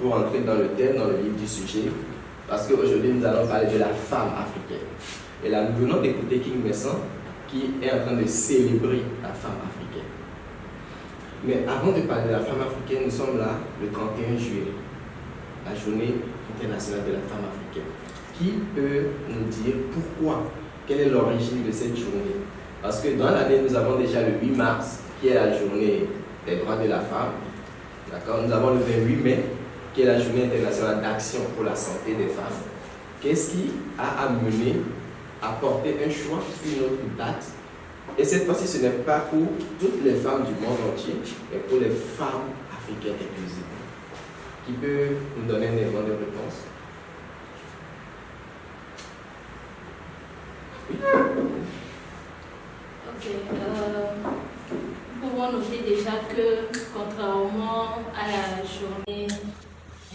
pour entrer dans le thème, dans le vif du sujet, parce qu'aujourd'hui nous allons parler de la femme africaine. Et là nous venons d'écouter King Messan qui est en train de célébrer la femme africaine. Mais avant de parler de la femme africaine, nous sommes là le 31 juillet, la journée internationale de la femme africaine. Qui peut nous dire pourquoi, quelle est l'origine de cette journée? Parce que dans l'année, nous avons déjà le 8 mars, qui est la journée des droits de la femme. D'accord? Nous avons le 28 mai, qui est la journée internationale d'action pour la santé des femmes. Qu'est-ce qui a amené à porter un choix sur une autre date? Et cette fois-ci, ce n'est pas pour toutes les femmes du monde entier, mais pour les femmes africaines exclusivement. Qui peut nous donner un élément de réponse? Oui. Ok. Nous pouvons noter déjà que, contrairement à la journée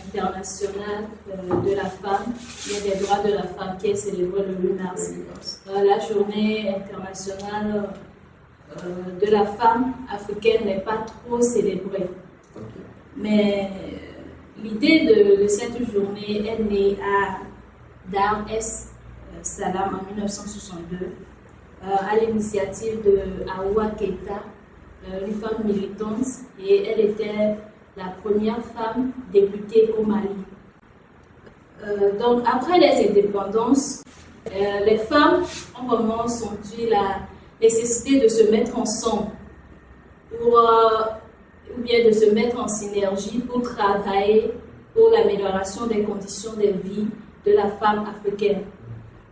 internationale de la femme, il y a des droits de la femme qui est célébrée le 8 mars. La journée internationale de la femme africaine n'est pas trop célébrée. Okay. Mais l'idée de cette journée est née à Dar es Salaam en 1962, à l'initiative de Awa Keita, une femme militante, et elle était la première femme députée au Mali. Donc après les indépendances, les femmes ont vraiment senti la nécessité de se mettre ensemble ou bien de se mettre en synergie pour travailler pour l'amélioration des conditions de vie de la femme africaine.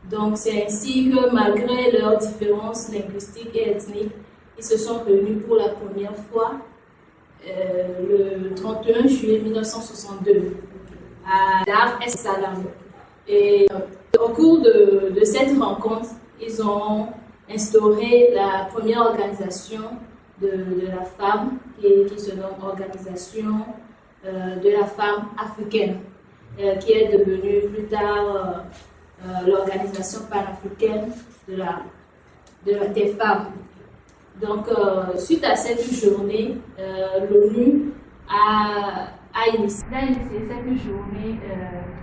Donc c'est ainsi que malgré leurs différences linguistiques et ethniques, ils se sont réunis pour la première fois le 31 juillet 1962 à Dar es Salaam. Et au cours de cette rencontre, ils ont instauré la première organisation de la femme qui se nomme Organisation de la femme africaine, qui est devenue plus tard l'Organisation panafricaine des femmes. Donc, suite à cette journée, l'ONU a initié cette journée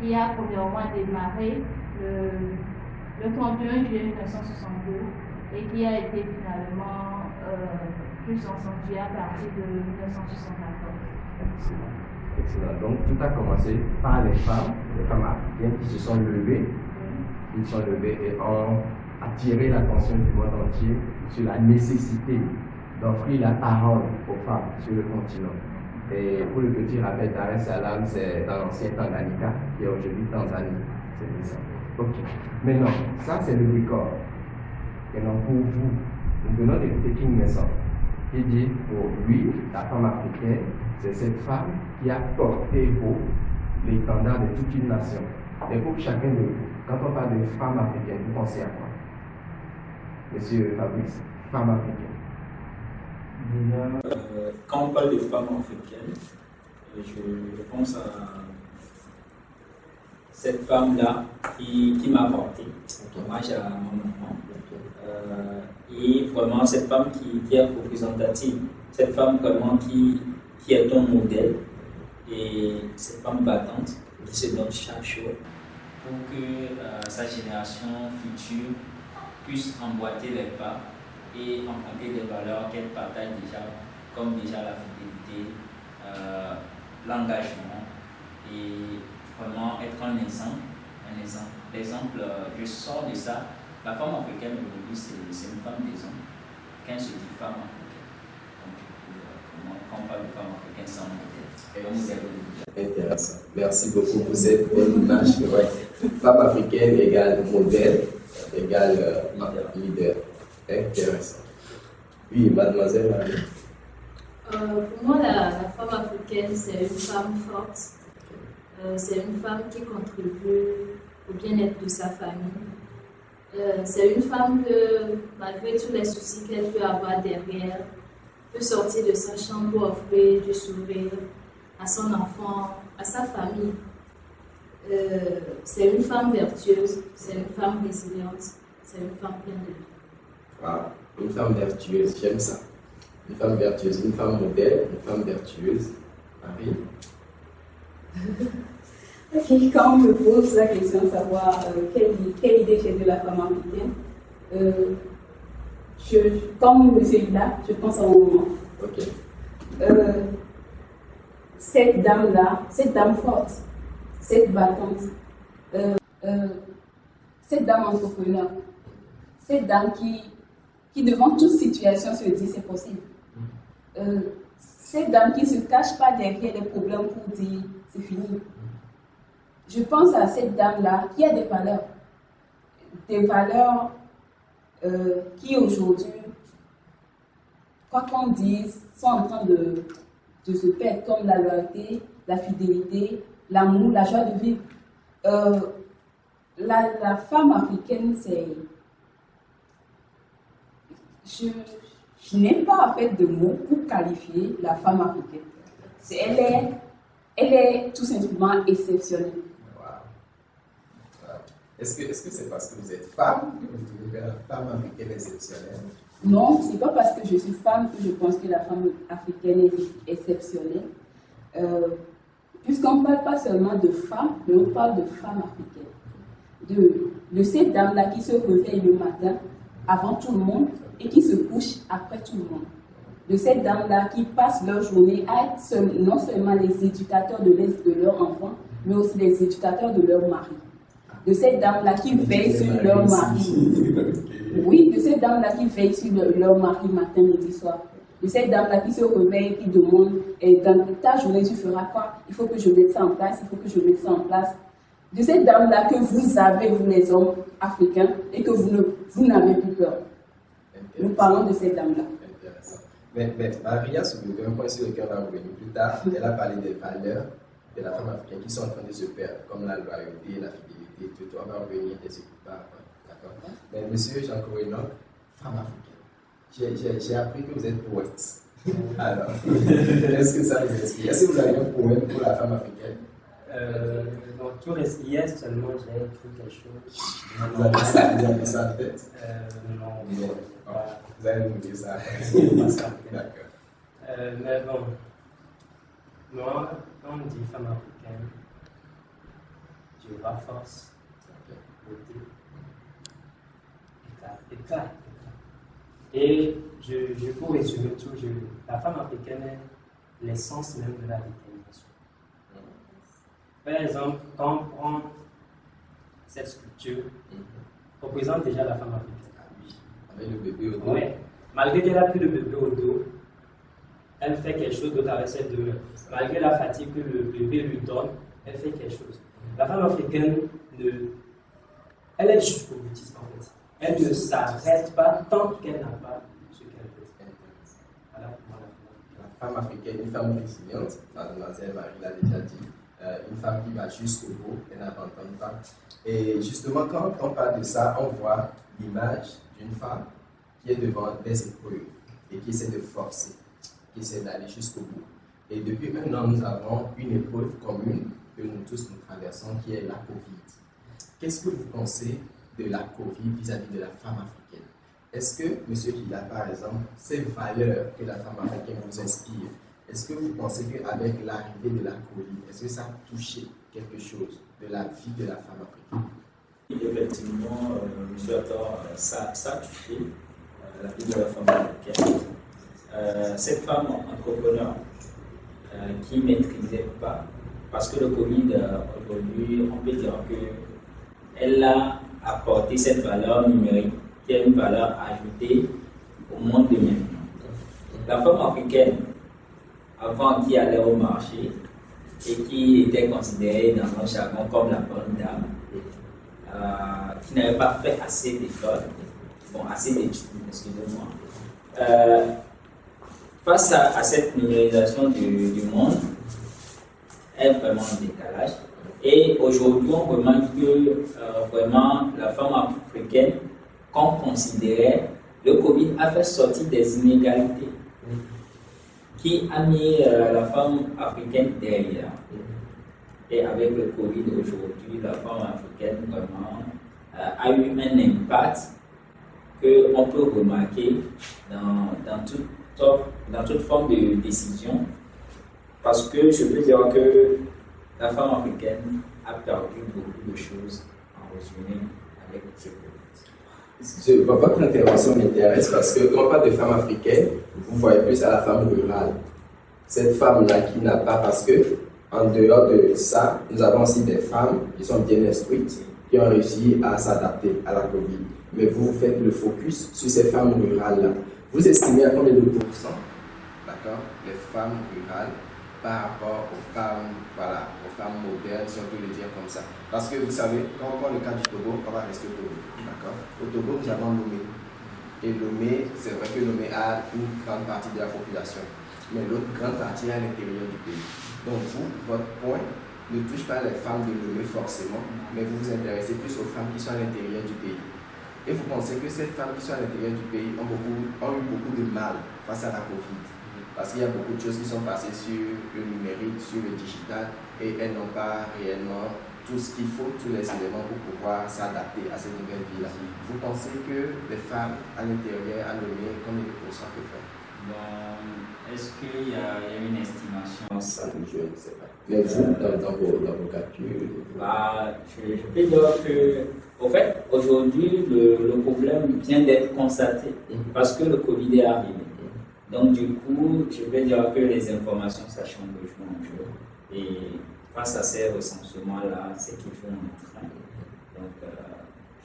qui a premièrement démarré le 31 juillet 1962 et qui a été finalement plus encendiée à partir de 1974. Excellent. Excellent. Donc, tout a commencé par les femmes africaines qui se sont levées. Ils sont levés et ont attiré l'attention du monde entier sur la nécessité d'offrir la parole aux femmes sur le continent. Et pour le petit rappel, Dar es Salaam, c'est dans l'ancien Tanganyika, qui est aujourd'hui Tanzanie. C'est ça. Ok. Maintenant, ça c'est le décor. Et donc pour vous, nous venons d'écouter King Messan, qui dit pour lui, la femme africaine, c'est cette femme qui a porté haut l'étendard de toute une nation. Et pour chacun de vous, quand on parle de femme africaine, vous pensez à quoi? Monsieur Fabrice, femme africaine. Déjà, quand on parle de femmes africaines, je pense à cette femme-là qui m'a porté hommage à mon enfant. Et vraiment, cette femme qui est représentative, cette femme vraiment qui est un modèle, et cette femme battante qui se donne chaque jour pour que sa génération future puisse emboîter les pas et emprunter des valeurs qu'elle partage déjà, comme déjà la fidélité, l'engagement et vraiment être un exemple. L'exemple, je sors de ça. La femme africaine aujourd'hui, c'est une femme d'exemple. Quand elle se dit femme africaine, donc quand on parle de femme africaine, c'est un modèle. Intéressant. Merci beaucoup pour cette bonne image. Ouais. Femme africaine égale modèle, égale leader. Intéressant. Oui, mademoiselle Marie. Pour moi, la femme africaine, c'est une femme forte. C'est une femme qui contribue au bien-être de sa famille. C'est une femme que, malgré tous les soucis qu'elle peut avoir derrière, peut sortir de sa chambre pour offrir du sourire à son enfant, à sa famille. C'est une femme vertueuse, c'est une femme résiliente, c'est une femme pleine de vie. Wow. Une femme vertueuse, j'aime ça. Une femme vertueuse, une femme modèle, une femme vertueuse. Marie. Ok, quand on me pose la question de savoir quelle idée j'ai de la femme africaine, comme monsieur Ida, je pense à mon moment. Ok. Cette dame-là, cette dame forte, cette battante, cette dame entrepreneur, cette dame qui devant toute situation se dit c'est possible. Cette dame qui ne se cache pas derrière les problèmes pour dire c'est fini. Je pense à cette dame-là qui a des valeurs qui aujourd'hui, quoi qu'on dise, sont en train de se perdre, comme la loyauté, la fidélité, l'amour, la joie de vivre. La femme africaine, c'est... Je n'ai pas en fait de mots pour qualifier la femme africaine. Elle est tout simplement exceptionnelle. Est-ce que c'est parce que vous êtes femme que vous trouvez que la femme africaine est exceptionnelle? Non, ce n'est pas parce que je suis femme que je pense que la femme africaine est exceptionnelle. Puisqu'on ne parle pas seulement de femmes, mais on parle de femmes africaines. De ces dames-là qui se réveillent le matin avant tout le monde et qui se couchent après tout le monde. De ces dames-là qui passent leur journée à être non seulement les éducateurs de leurs enfants, mais aussi les éducateurs de leurs maris. De ces dames-là qui veillent sur leur mari. Oui, de ces dames-là qui veillent sur leur mari matin, midi, soir. De ces dames-là qui se réveillent, qui demandent dans ta journée, tu feras quoi? Il faut que je mette ça en place, il faut que je mette ça en place. De ces dames-là que vous avez, vous les hommes africains, et que vous n'avez plus peur. Nous parlons de ces dames-là. Intéressant. Mais Maria soulevait un point sur lequel on va revenir plus tard. Elle a parlé des valeurs de la femme africaine qui sont en train de se perdre, comme la loyauté, la fidélité, tout. On va revenir dessus plus tard. D'accord. Mais monsieur Jean-Claude Enoch, femme africaine. J'ai appris que vous êtes poète. Alors, est-ce que ça vous explique? Est-ce que vous avez un poème pour la femme africaine? Bon, tout reste hier seulement, j'ai écrit quelque chose. Vous avez ça en tête? Non. Vous allez nous dire ça. D'accord. Mais bon, moi, quand on dit femme africaine, je vois force, beauté, éclat. Et je peux résumer tout. La femme africaine est l'essence même de la détermination. Par exemple, quand on prend cette sculpture, représente déjà la femme africaine. Avec le bébé au dos. Oui. Malgré qu'elle a pris le bébé au dos, elle fait quelque chose d'autre avec ses deux mains. Malgré la fatigue que le bébé lui donne, elle fait quelque chose. La femme africaine, elle est jusqu'au boutiste en fait. Elle ne s'arrête pas tant qu'elle n'a pas ce qu'elle veut. Voilà pour moi la femme africaine, une femme résiliente, mademoiselle Marie l'a déjà dit, une femme qui va jusqu'au bout, elle n'abandonne pas. Et justement, quand on parle de ça, on voit l'image d'une femme qui est devant des épreuves et qui essaie de forcer, qui essaie d'aller jusqu'au bout. Et depuis un an, nous avons une épreuve commune que nous tous nous traversons, qui est la Covid. Qu'est-ce que vous pensez de la Covid vis-à-vis de la femme africaine? Est-ce que, M. Kila, par exemple, ces valeurs que la femme africaine vous inspire, est-ce que vous pensez qu'avec l'arrivée de la Covid, est-ce que ça a touché quelque chose de la vie de la femme africaine? Effectivement, M. Attor, ça a touché la vie de la femme africaine. Cette femme entrepreneur qui ne maîtrisait pas, parce que le Covid, aujourd'hui, on peut dire qu'elle a apporté cette valeur numérique, qui est une valeur ajoutée au monde de maintenant. La femme africaine, avant qui allait au marché et qui était considérée dans un jargon comme la bonne dame, qui n'avait pas fait assez d'écoles, assez d'études, excusez-moi. Face à cette numérisation du monde, est vraiment en décalage. Et aujourd'hui, on remarque que vraiment la femme africaine, qu'on considérait, le Covid a fait sortir des inégalités qui a mis la femme africaine derrière. Et avec le Covid aujourd'hui, la femme africaine vraiment a eu un impact qu'on peut remarquer dans toute forme de décision. Parce que je peux dire que la femme africaine a perdu beaucoup de choses en résumé avec ce Covid. Votre intervention m'intéresse parce que quand on parle de femme africaine, vous voyez plus à la femme rurale. Cette femme-là qui n'a pas, parce que en dehors de ça, nous avons aussi des femmes qui sont bien instruites, qui ont réussi à s'adapter à la Covid. Mais vous faites le focus sur ces femmes rurales-là. Vous estimez à combien de pourcents, d'accord, les femmes rurales par rapport aux femmes, voilà, aux femmes modernes, si on peut le dire comme ça. Parce que vous savez, quand on prend le cas du Togo, on va rester au Togo, d'accord. Au Togo, nous avons Lomé. Et Lomé, c'est vrai que Lomé a une grande partie de la population, mais l'autre grande partie est à l'intérieur du pays. Donc vous, votre point ne touche pas les femmes de Lomé forcément, mais vous vous intéressez plus aux femmes qui sont à l'intérieur du pays. Et vous pensez que ces femmes qui sont à l'intérieur du pays ont eu beaucoup de mal face à la Covid. Parce qu'il y a beaucoup de choses qui sont passées sur le numérique, sur le digital, et elles n'ont pas réellement tout ce qu'il faut, tous les éléments pour pouvoir s'adapter à cette nouvelle vie-là. Vous pensez que les femmes à l'intérieur, à Lomé, combien de pourcents à peu près? Bon, est-ce qu'il y a une estimation? Ça, je ne sais pas. Mais vous, dans vos calculs? Je peux dire que, au fait, aujourd'hui, le problème vient d'être constaté parce que le Covid est arrivé. Donc, du coup, je vais dire que les informations, ça change de jour en jour. Et face à ces recensements-là, c'est toujours en train. Donc,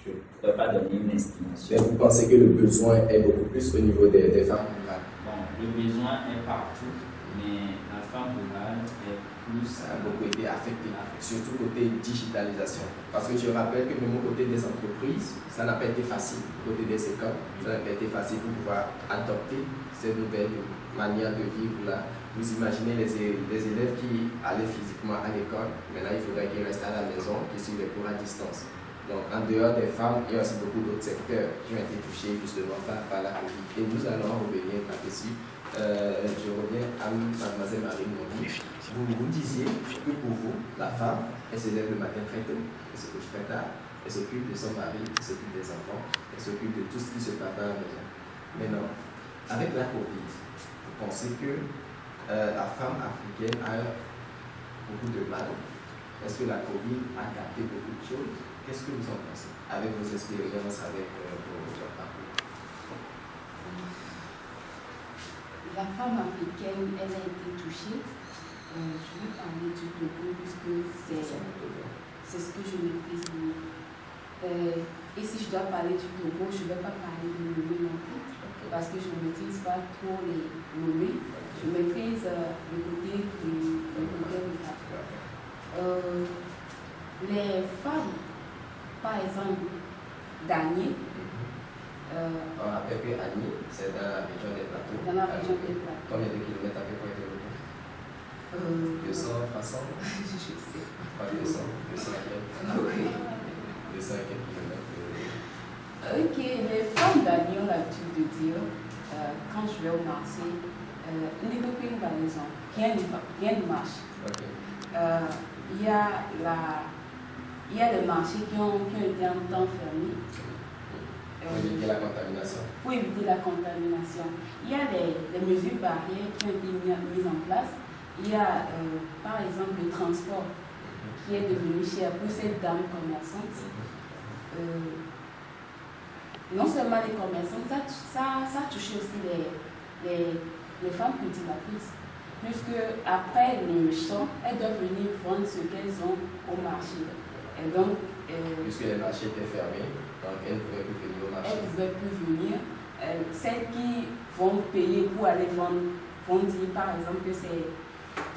je ne pourrais pas donner une estimation. Mais vous pensez que le besoin est beaucoup plus au niveau des femmes rurales? Bon, le besoin est partout, mais la femme rurale est plus. Ça a beaucoup été affecté, surtout côté digitalisation. Parce que je rappelle que même au côté des entreprises, ça n'a pas été facile. Côté des écoles, ça n'a pas été facile pour pouvoir adopter ces nouvelles manières de vivre là. Vous imaginez les élèves qui allaient physiquement à l'école, maintenant il faudrait qu'ils restent à la maison, qu'ils suivent les cours à distance. Donc en dehors des femmes, il y a aussi beaucoup d'autres secteurs qui ont été touchés justement par la Covid. Et nous allons revenir là-dessus. Je reviens à Mademoiselle Marie Moni. Vous disiez que pour vous, la femme, elle se lève le matin très tôt, elle se couche très tard, elle s'occupe de son mari, elle s'occupe des enfants, elle s'occupe de tout ce qui se passe dans la maison. Maintenant, avec la Covid, vous pensez que la femme africaine a beaucoup de mal? Est-ce que la Covid a gâté beaucoup de choses? Qu'est-ce que vous en pensez avec vos expériences, avec votre parcours? La femme africaine, elle a été touchée. Je vais parler du Togo puisque c'est ce que je maîtrise mieux. Et si je dois parler du Togo, je ne vais pas parler de Lomé non plus, parce que je ne maîtrise pas trop les Lomé. Je maîtrise le côté rural. Les femmes, par exemple, d'Agné. On rappelle que Agné, c'est dans la région des Plateaux. Dans la région des Plateaux. Combien de kilomètres à peu près de route? 200, 300? Je sais. Pas 200, 200 et quelques. Oui. 200 et quelques kilomètres. Ok, les femmes d'Agné ont l'habitude de dire, quand je vais au marché, il n'y a aucune balaison, rien ne marche. Okay. Il y a les marchés qui ont été un temps fermés. Pour éviter la contamination. Pour éviter la contamination. Il y a les mesures barrières qui ont été mises en place. Il y a, par exemple, le transport qui est devenu cher pour ces dames commerçantes. Non seulement les commerçantes, ça a touché aussi les femmes cultivatrices. Puisque après le champ, elles doivent venir vendre ce qu'elles ont au marché. Et donc, puisque les marchés étaient fermés, donc elles ne pouvaient plus venir au marché. Elles ne pouvaient plus venir. Celles qui vont payer pour aller vendre vont dire par exemple que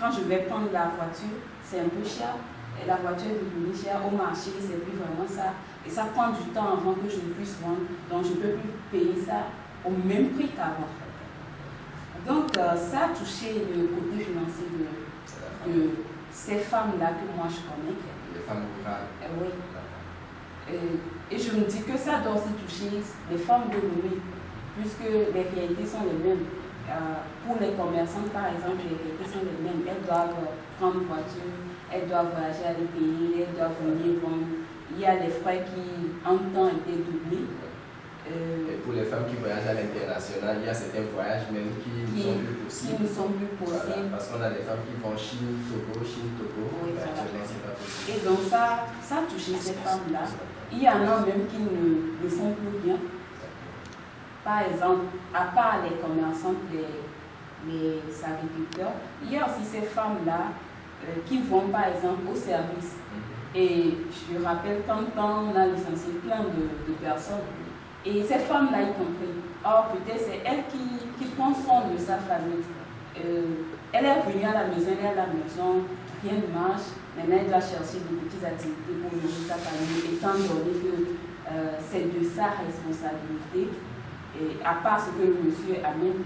quand je vais prendre la voiture, c'est un peu cher. Et la voiture est devenue chère au marché, c'est plus vraiment ça. Et ça prend du temps avant que je puisse vendre. Donc je ne peux plus payer ça au même prix qu'avant. Donc ça a touché le côté financier de ces femmes-là que moi je connais. Les femmes rurales. Oui. Et je me dis que ça doit aussi toucher les femmes de Lomé, puisque les réalités sont les mêmes. Pour les commerçants, par exemple, les réalités sont les mêmes. Elles doivent prendre une voiture, elles doivent voyager à des pays, elles doivent venir vendre. Il y a des frais qui, en temps, étaient doublés. Et pour les femmes qui voyagent à l'international, il y a certains voyages même qui ne sont plus possibles. Qui ne sont plus possibles. Voilà, parce qu'on a des femmes qui vont Chine, Togo. Oui, voilà. Actuellement, c'est pas possible. Et donc ça a touché ces femmes-là. Il y en a même qui ne font plus rien. Par exemple, à part les commerçantes, les agriculteurs, il y a aussi ces femmes-là qui vont par exemple au service. Et je rappelle qu'en temps, on a licencié plein de personnes. Et ces femmes-là, y compris. Or, peut-être c'est elle qui prend soin de sa famille. Elle est venue à la maison, elle est à la maison, rien ne marche. Maintenant, elle doit chercher des petites activités pour nourrir sa famille, étant donné que c'est de sa responsabilité. Et à part ce que le monsieur amène,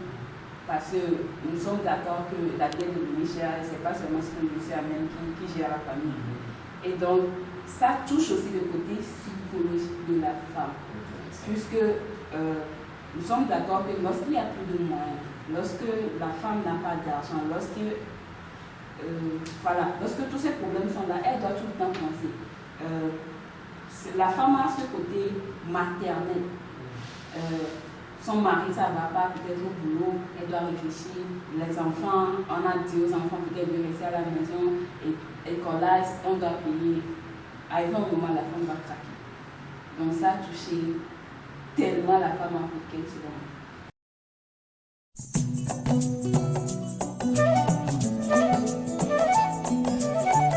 parce que nous sommes d'accord que la dette de l'Unichère, ce n'est pas seulement ce que le monsieur amène qui gère la famille. Et donc, ça touche aussi le côté psychologique de la femme. Puisque nous sommes d'accord que lorsqu'il n'y a plus de moyens, lorsque la femme n'a pas d'argent, lorsque tous ces problèmes sont là, elle doit tout le temps penser. La femme a ce côté maternel. Son mari, ça ne va pas, peut-être au boulot, elle doit réfléchir. Les enfants, on a dit aux enfants peut-être de rester à la maison, et quand là, on doit payer. Arrivé un moment, la femme va craquer. Donc ça a touché tellement la femme africaine, selon moi.